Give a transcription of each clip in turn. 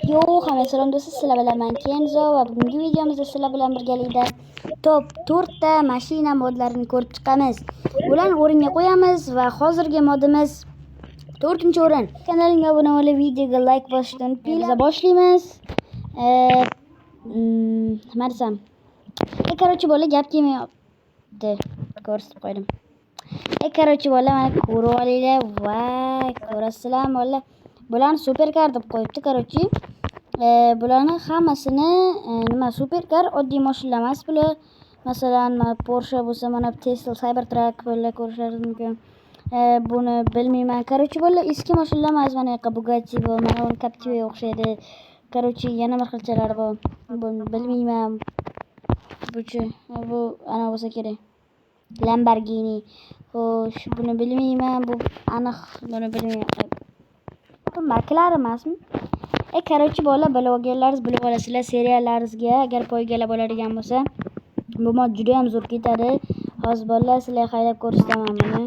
Yo, hamma salom do'stlar, sizlar bilan men Kenzo va bugungi videomizda sizlar bilan birgalikda top 4 ta mashina modlarini ko'rib chiqamiz. Ularni o'ringa qo'yamiz va hozirgi modimiz 4-o'rin. Kanalimga obuna bo'lib, videoga like bosishni unutmanglar. Boshlaymiz. Nima desam? Короче, bola gap kelmayapti. Ko'rsatib qo'ydim. Короче, bola mana ko'rib olinglar. Voy, ko'rasizlar bola. Bularni superkar deb qo'yibdi. Короче, bularni hammasini nima superkar, oddiy mashinalar emas bular. Masalan, Porsche bo'lsa, mana Tesla Cybertruck bular ko'rishingiz mumkin. Buni bilmayman. Короче, bular eski mashinalar emas, mana Bugatti bu, mana Captiva o'xshaydi. Короче, yana bir xilchalari bor. Buni bilmayman. Bu ana bo'lsa kerak. Lamborghini. Xo'sh, buni bilmayman. Bu aniq buni bilmayman. Markalar emasmi? Короче, bola bilib olganlaringiz bilib olasizlar. Seriyallaringizga agar poygalar bo'ladigan bo'lsa, bu mod juda ham zo'r ketadi. Hozir bolalar sizlarga haydab ko'rsataman buni.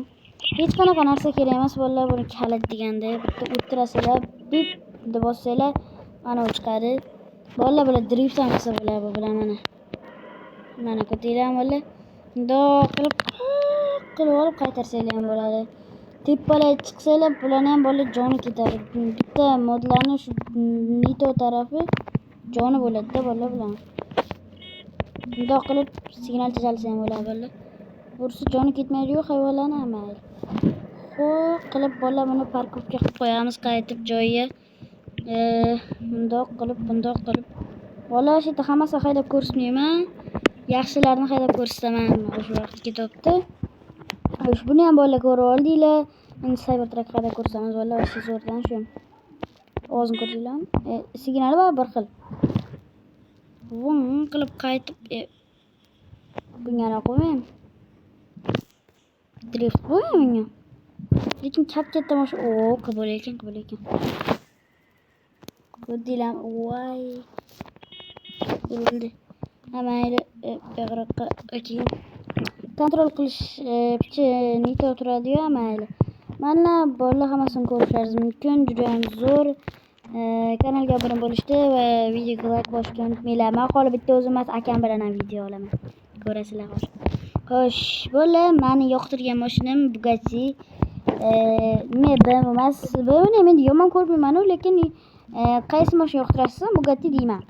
Hech qanaqa narsa kerak emas bolalar, buni kalit deganda bitta o'tirasizlar, bip deb bossanglar, mana u chiqadi. Bolalar bular drift ham qilsa bo'ladi, bu bilan mana. Mana ko'tinglar bolalar. Bundoq qilib olib qaytarsanglar ham bo'ladi. Tepalarga chiqsanglar, bularni ham bolalar joni ketadi. Bitta modlarni shu Nito tarafi joni bo'ladi-da bolalar bilan. Bundoq qilib signal chalsa ham bo'ladi bolalar. Bursi joni ketmaydi-yu hayvonlarni ham. Xo'p, qilib bolalar buni parkovka qilib qo'yamiz qaytib joyiga. Bundoq qilib. Bolalar shu yerda hammasini haydab ko'rsatmayman. Yaxshilarni haydab ko'rsataman o'sha vaqt ketibdi. Buni ham bolalar ko'rib oldinglar. Endi Cybertruck haydab ko'rsatamiz bolalar, shu zo'rdan shu. O'zini ko'rdinglarmi? Signali bor bir xil. Vum qilib qaytib bunga qo'ymayman. Drift qo'ymayman. Lekin katta mashina qabul ekan. Ko'rdinglar? Voy. Bo'ldi. Mayli, beg'roqqa keyin kontrol qilish picha Nito turadi-yu, mayli. Mana bolalar hammasini ko'rishingiz mumkin, juda ham zo'r. Kanalga obuna bo'lishni va videoga like bosishni unutmanglar. Men hali bitta o'zim emas, akam bilan ham video olaman. Ko'rasizlar hozir. Xo'sh, bolalar, meni yoqtirgan mashinam Bugatti. Men emas, buni men yomon ko'rmayman-ku, lekin qaysi mashina yoqtirasiz? Bugatti deyman.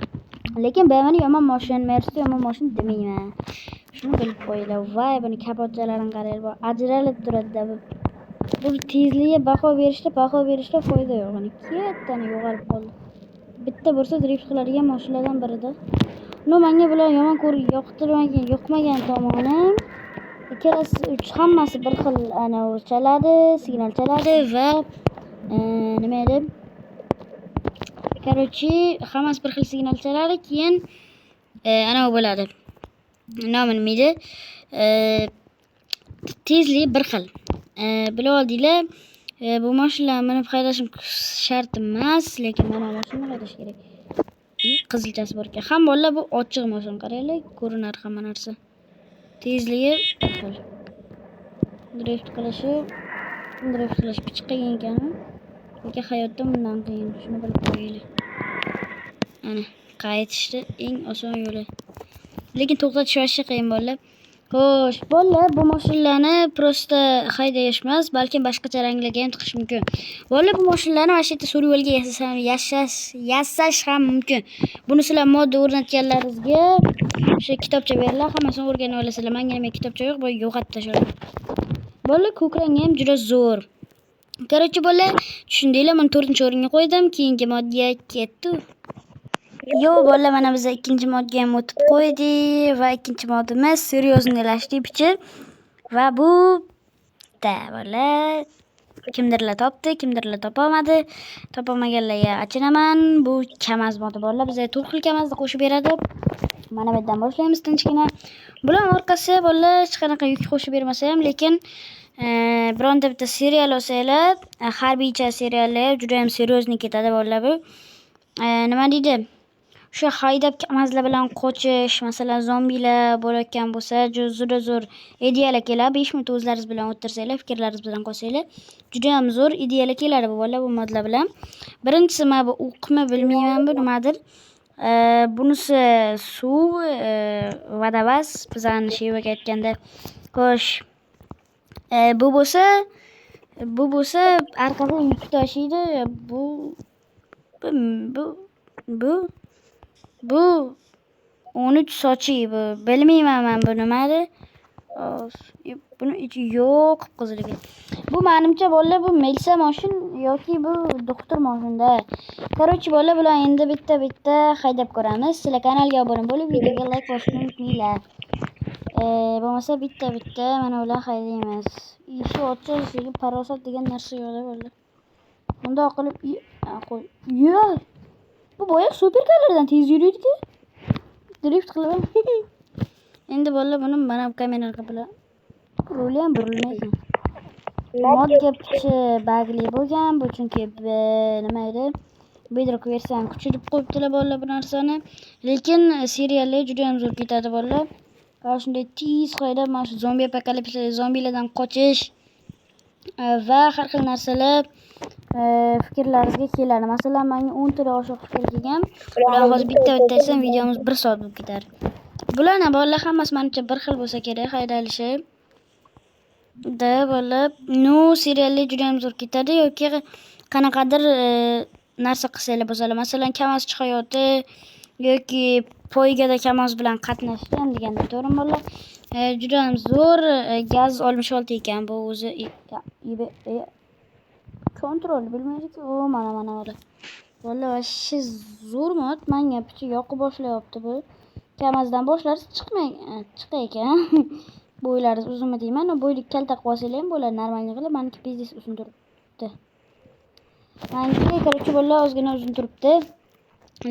Lekin BMW yomon mashina, Mercedes yomon mashina demayman. Shuni bilib qo'yinglar. Voy, buni kapotchalarini qaranglar, ajralib turadi-da. Bu tezligiga baho berishda foyda yo'q. Mana ketdan yo'g'olib qoldi. Bitta bo'lsa drift qiladigan mashinalardan birida. Menga bular yomon yoqmagan tomonim, ikkalasi hammasi bir xil ana chaladi, signal chaladi va nima edi? Короче, hammasi bir xil signal chaladi, keyin ana bo'ladi. Nomi nima edi? Tezlik bir xil. Bilib oldinglar, bu mashinalarni minib haydashim shart emas, lekin mana mashina haydash kerak. Qizilchasi bor ekan. Ham bolalar bu ochiq mashina, qaranglar, ko'rinar hamma narsa. Tezligi bir xil. Drift qilish picha qiyin ekan. Lekin hayotda bundan qiyin, shuni bilib qo'yinglar. Ana, qaytishda eng oson yo'li. Lekin to'xtatish vaqti qiyin bolalar. Xo'sh, bolalar, bu mashinalarni prosta haydash emas, balki boshqacha ranglarga ham tiqish mumkin. Bolalar, bu mashinalarni mana shu yerda survivalga yasash ham mumkin. Buni sizlar modda o'rnatganlaringizga o'sha kitobcha beringlar, hammasini o'rganib olasizlar. Menga nima kitobcha yo'q, bu yo'qotib tashladim. Bolalar, ko'k rangi ham juda zo'r. Короче, bolalar, tushundinglar, men 4-o'ringa qo'ydim, keyingi modga ketdi. Yo, bolalar, mana biz ikkinchi modga ham o'tib qo'ydik va ikkinchi modimiz серьёзныйлashdi picha. Va bu da bolalar, kimdirlar topdi, kimdirlar topolmadi. Topolmaganlarga achinaman. Bu Kamaz modi bolalar, bizga 4 xil Kamazni qo'shib beradi. Mana bu yerdan boshlaymiz tinchgina. Bular orqasi bolalar hech qanaqa yuk qo'shib bermasa ham, lekin bironta bitta serial olsanglar, harbiycha seriallar juda ham серьёзный ketadi bolalar bu. Nima deydi? o'sha haydab kamazlar bilan qochish, masalan zombilar bo'layotgan bo'lsa, juda zo'r ideyalar keladi. 5 minut o'zlaringiz bilan o'tirsanglar, fikrlaringiz bilan qolsanglar, juda ham zo'r ideyalar keladi bu bolalar bu modlar bilan. Birinchisi mana bu o'qmi bilmayman bu nimadir. Bunisi suv, vodovaz, bizani shevaga aytganda. Xo'sh, bu bo'lsa orqaga yuk tashiydi. Bu 13 sochi bu. Bilmayman men bu nimadir. Buni ichi yo'q qizilga. Bu menimcha bolalar bu Melsa mashin yoki bu doktor mashinda. Короче bolalar bilan endi bitta haydab ko'ramiz. Sizlar kanalga obuna bo'lib, videoga like bosishni unutmanglar. Bo'lmasa bitta mana ular haydaymiz. Ishi ochish, parosat degan narsa yo'qda bolalar. Bunda qilib qo'y. Yo'q. Bu boya superkarlardan tez yuriydi-ku. Drift qilib. Endi bolalar buni mana bu kameraga bilan ruli ham burilmaydi. Modga pichi bagli bo'lgan, bu chunki nima edi? Bedrock versiyani kuchirib qo'yibdilar bolalar bu narsani. Lekin seriallar juda ham zo'r ketadi bolalar. Shunday tez haydab mana shu zombi apokalipsida zombilardan qochish va har xil narsalar fikrlaringizga keladi. Masalan, menga 10 ta oshiq fikr kelgan. Ular hozir bitta aytsam videomiz 1 soat bo'lib ketadi. Bularni bolalar hammasi menimcha bir xil bo'lsa kerak haydalishi. Da bolalar seriallar juda ham zo'r ketadi yoki qanaqadir narsa qilsanglar bo'lsa, masalan, Kamaz hayoti yoki poygada Kamaz bilan qatnashgan deganda to'g'rimi bolalar? Juda ham zo'r gaz 66 ekan bu o'zi kontrol bilmaydi-ku. Mana bolalar. Bolalar vashi zo'r mod. Menga pichi yoqib boshlayapti bu. Kamazdan boshlariz chiqay ekan. Bo'ylaringiz uzunmi deyman, bo'ylik kalta qilib olsanglar ham bo'ladi, normalniy qilib. Meniki biznes uzun turibdi. Meniki короче bolalar ozgina uzun turibdi.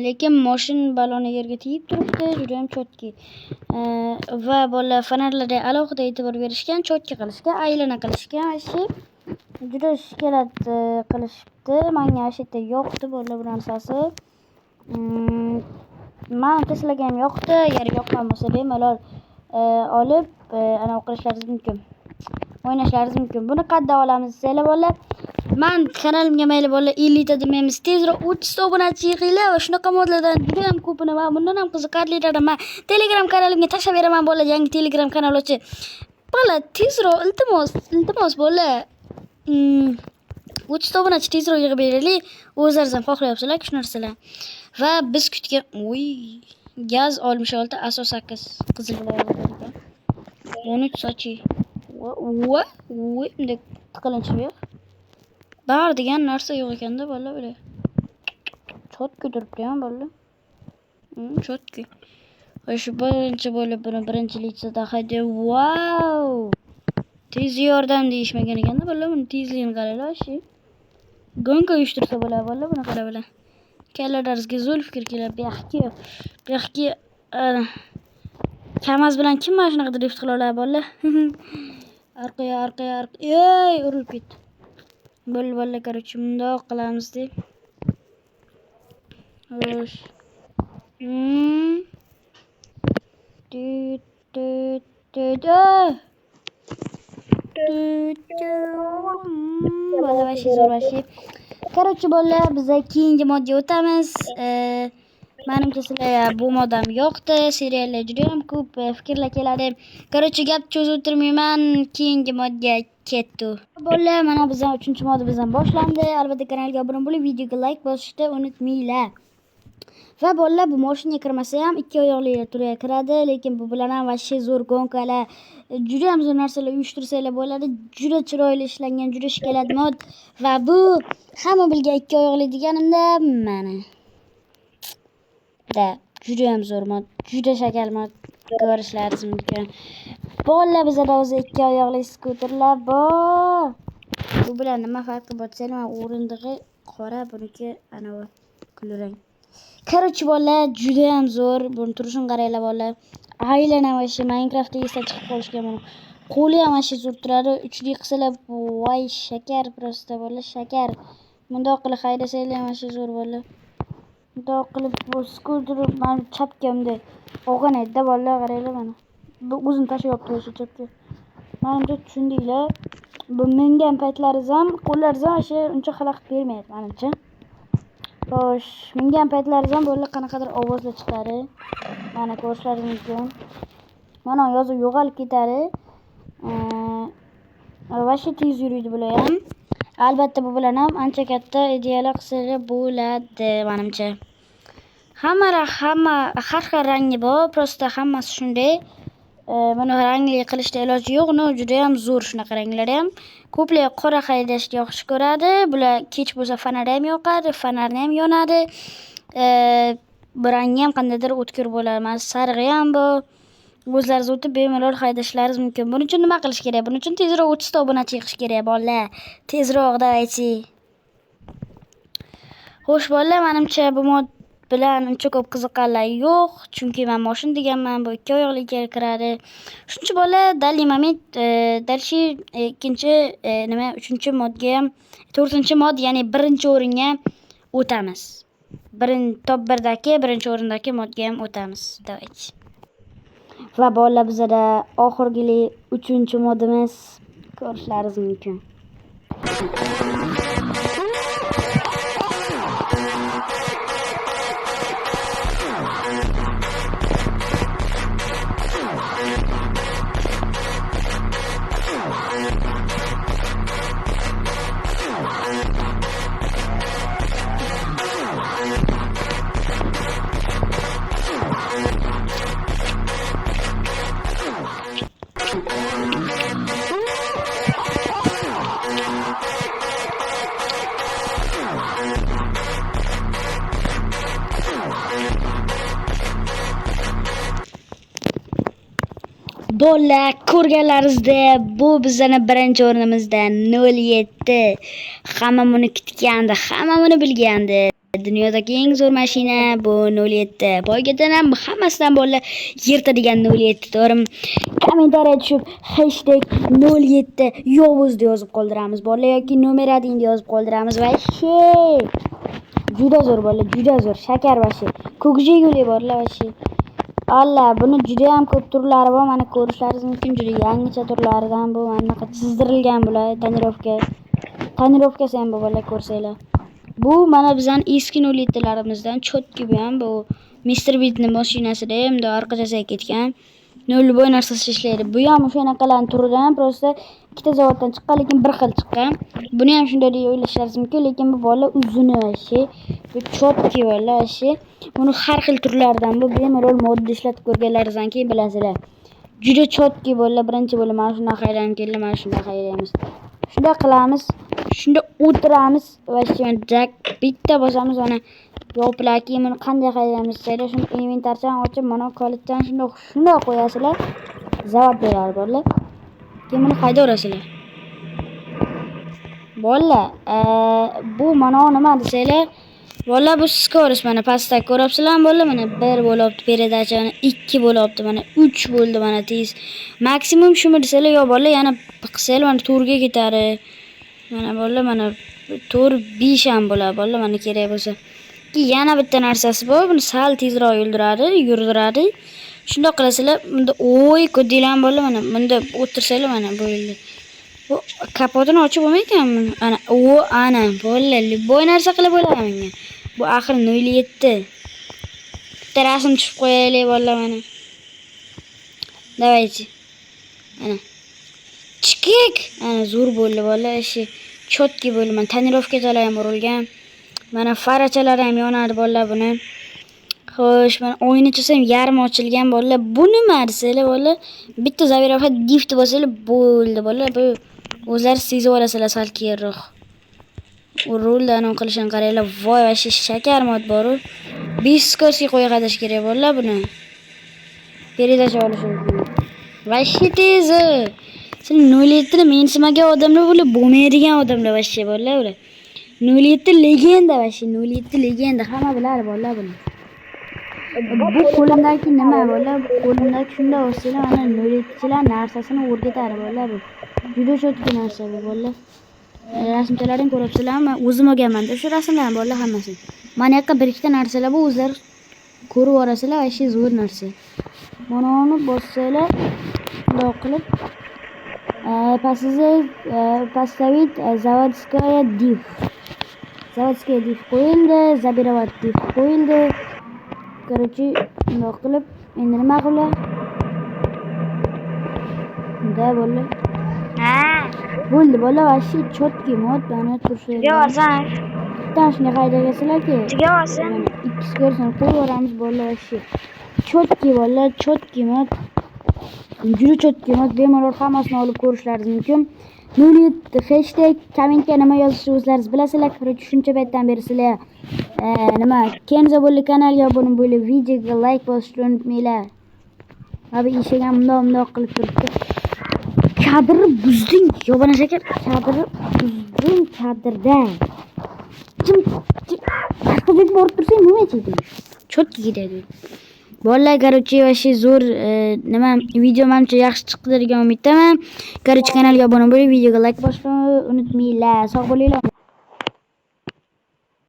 Lekin mashin baloni yerga tegib turibdi, juda ham chotki. Va bolalar fonarlarga alohida e'tibor berishgan, chotki qilishga, aylana qilishga, vashi juda shikalat qilishibdi. Menga ashita yoqdi bolalar bu narsasi. Men Tesla'ga ham yoqdi. Agar yoqqan bo'lsa bemalol olib ana o'qirishlaringiz mumkin. O'ynashlaringiz mumkin. Buni qadda olamiz sizlar bolalar. Men kanalimga mayli bolalar 50 ta demaymiz. Tezroq 300 ta obunachi yig'inglar va shunaqa modlardan juda ham ko'pini va bundan ham qiziqarlilarini men Telegram kanalimga tashlab beraman bolalar. Yangi Telegram kanal ochib. Bolalar tezroq iltimos bolalar. 300 ta obunachi tezroq yig'ib beraylik. O'zlaringiz ham xohlayapsizlar shu narsalar. Va biz kutgan gaz 66 asos 8 qizil bilan 13 sochi. Bunday tiqilinchi yo'q. Bar degan narsa yo'q ekanda bolalar böyle. Chotki turibdi ham bolalar. Chotki. Shu birinchi bo'lib buni birinchilikda haydab, wow! Tez yordam deyishmagan ekanda bolalar, buni tezligini qaranglar, shi. Gonka uyushtirsa bo'ladi bolalar, buni qarab bilan. Kallalaringizga zo'r fikr keladi. Bu yoqki Kamaz bilan kim mana shunaqa drift qila oladi bolalar? Orqaga. Ey, urilib ketdi. Bolalar, короче, bundoq qilamiz deb. Xo'sh. Bolalar zo'r. Короче, bolalar, biz keyingi modga o'tamiz. Menimcha sizlarga bu mod ham yoqdi. Seriallar juda ham ko'p fikrlar keladi. Короче, gap cho'zib o'tirmayman. Keyingi modga ketdi. Bolalar, mana bizning 3-modimiz ham boshlandi. Albatta kanalga obuna bo'lib, videoga like bosishni unutmanglar. Va bolalar, bu mashinaga kirmasa ham ikki oyoqlilar turga kiradi, lekin bu bilan ham vashi zo'r gonkalar, juda ham zo'r narsalar uyushtirsanglar bo'ladi. Juda chiroyli ishlangan, juda shikalat mod va bu hamma bilgan ikki oyoqli deganimda mana. Juda ham zo'r mod, juda shakar mod ko'rishlaringiz mumkin. Bolalar, bizda o'zi ikki oyoqli skuterlar bor. Bu bilan nima farqi bor desanglar, o'rindig'i qora, buniki ana bu kulrang. Короче, bolalar, juda ham zo'r. Buni turishini qaranglar bolalar. Aylana vashi Minecraftda esda chiqib qolishgan buni. Qo'li ham vashi zo'r turadi. 3D qilsalar, voy shakar prosta bolalar, shakar. Bundoq qilib haydasanglar ham vashi zo'r bolalar. Bundoq qilib bu skuter mani chapkamda olgan edi-da bolalar, qaranglar mana. Bu o'zini tashlayapti o'sha chapga. Menimcha tushundinglar. Bu mingan paytlaringiz ham, qo'llaringiz ham o'sha uncha xalaqit bermaydi menimcha. Xo'sh, mingan paytlaringiz ham bolalar qanaqadir ovozlar chiqadi. Mana ko'rishlaringiz mumkin. Mana yozuv yo'qolib ketadi. Vashi tez yuriydi bular ham. Albatta bu bilan ham ancha katta ideyalar qilsa bo'ladi menimcha. Hamma har xil rangi bor, prosta hammasi shunday. Buni rangli qilishda iloji yo'q, no juda ham zo'r shunaqa ranglar ham. Ko'plar qora haydashni yaxshi ko'radi. Bular kech bo'lsa fonari ham yoqadi, fonarni ham yonadi. Bu rangi ham qandaydir o'tkir bo'ladi. Mana sarig'i ham bor. O'zlaringiz o'tib bemalol haydashlaringiz mumkin. Buning uchun nima qilish kerak? Buning uchun tezroq 30 ta obunachi yig'ish kerak bolalar. Tezroq davaychi. Xo'sh bolalar, menimcha bu mod bilan uncha ko'p qiziqqanlar yo'q, chunki men mashina deganman, bu ikki oyoqliga kiradi. Shuncha bolalar dalli moment dalshi ikkinchi uchinchi modga ham, to'rtinchi mod, ya'ni birinchi o'ringa o'tamiz. Top 1dagi birinchi o'rindagi modga ham o'tamiz. Davaychi. Va bolalar, bizda oxirgi 3-modimiz ko'rishlaringiz mumkin. Bolalar, ko'rganlaringizda bu bizning birinchi o'rnimizda 07. Hamma buni kutgandi, hamma buni bilgandi. Dunyodagi eng zo'r mashina bu 07. Poygadan ham hammasidan bolalar yirtadigan 07. To'g'rimi? Kommentariya tushib #07 Yovuz deb yozib qoldiramiz. Bolalar yoki nomer 1 deb yozib qoldiramiz. Va juda zo'r bolalar, juda zo'r. Shakar vashi. Ko'kjeguli bolalar vashi. Allah, buni juda ham ko'p turlari bor. Mana ko'rishlaringiz mumkin, juda yangicha turlaridan bu. Mana bunaqa chizdirilgan bular, tonirovkasi ham bu bolalar ko'rsanglar. Bu mana bizning eski 07larimizdan chotki bu ham, bu Mr. Beatning mashinasida ham orqa jasaga ketgan. Nolboy narsasi ishlaydi. Bu ham o'shanaqalarning turidan, prosta ikkita zavoddan chiqqan, lekin bir xil chiqqan. Buni ham shunday deb o'ylashlaringiz mumkin, lekin bu bola uzuni vashi. Bu chotki bola vashi. Buni har xil turlaridan bu bemalol modda ishlatib ko'rganlaringizdan keyin bilasizlar. Juda chotki bolalar, birinchi bo'la mana shunday hayran keldi, mana shunday hayraymiz. Shunday qilamiz, shunda o'tiramiz va jak bitta bosamiz, mana yo'plaki buni qanday haydaymiz deydi. Shuni inventardan ochib, mana kalitdan shunday qo'yasizlar. Zavod beradi bolalar. Keyin buni haydaverasizlar. Bolalar, bu mana nima desanglar, bolalar bu skorost mana pastda ko'ryapsizlar bolalar, mana 1 bo'lyapti, peredacha mana 2 bo'lyapti, mana 3 bo'ldi, mana tez. Maksimum shumi desanglar, yo bolalar yana qilsanglar mana to'rga ketadi. Mana bolalar, mana 4-5 ham bo'ladi bolalar, mana kerak bo'lsa. Yana bitta narsasi bor, buni sal tezroq yurdiradi. Shunday qilasizlar, bunda ko'dinglar bolalar, mana bunda o'tirsanglar mana bo'ldi. Bu kapotini ochib bo'lmaydi-mi? Ana bolalar, boy narsa qilib bo'ladi menga. Bu axir 07. Bitta rasm tushib qo'yaylik bolalar mana. Davaychi. Ana. Chikik. Ana zo'r bo'ldi bolalar, ishi chotki bo'ldi. Mana tonirovkalar ham urilgan. Mana farachalar ham yonadi bolalar buni. Xo'sh, mana o'yinchisi ham yarim ochilgan bolalar. Bu nima desanglar bolalar? Bitta zavirofa gift bosinglar bo'ldi bolalar. Bu o'zlaringiz sezib olasizlar sal keyinroq. U ruldan qilishini qaranglar. Voy, vashi shakar mod bor-ku. 5 skorsiga qo'ya qadash kerak bolalar buni. Peredacha olish mumkin. Vashi tezi. Sen 07 ni mensimagan odamlar bo'lmaydigan odamlar vashi bolalar ular. 07 legenda vashi, 07 legenda, hamma biladi bolalar buni. Bu qo'limdagi nima bolalar? Bu qo'limdagi shunday o'singlar, mana 07chilar narsasini o'rgatadi bolalar bu. Juda chotki narsa bu bolalar. Rasmchalarni ko'ryapsizlarmi? O'zim olganman. Shu rasmlarni bolalar hammasini. Mana yoqqa bir ikkita narsalar bu o'zlari ko'rib orasizlar, вообще zo'r narsa. Mana uni bossanglar, bundoq qilib поставить заводская div. Заводская div qo'yildi, забировать div qo'yildi. Короче, bundoq qilib endi nima qilib? Da bo'ldi. Ha. Bo'ldi, bola вообще четкий mod, mana turishadi. Yo'qsan. Tashni qaydagasizlarki. Yo'qsan. Ikkisi ko'rsin, qo'yvoramiz bola вообще. Четкий bola, четкий mod. Juda четкий mod, bemalol hammasini olib ko'rishlaringiz mumkin. 07 hashtag kommentga nima yozishni o'zlaringiz bilasizlar. Короче, shuncha paytdan beri sizlar nima Kenzo bo'ldi kanalga obuna bo'lib, videoga like bosishni unutmanglar. Abi ishga bundoq qilib turibdi. Kadr buzding, yobana shakar. Kadr buzding kadrda. Qizib borib tursang nima deydi? Cho'tki ketadi. Bolalar, короче, вообще zo'r nima video menimcha yaxshi chiqdi degan umiddaman. Короче, kanalga obuna bo'lib, videoga like bosishni unutmanglar. Sog' bo'linglar.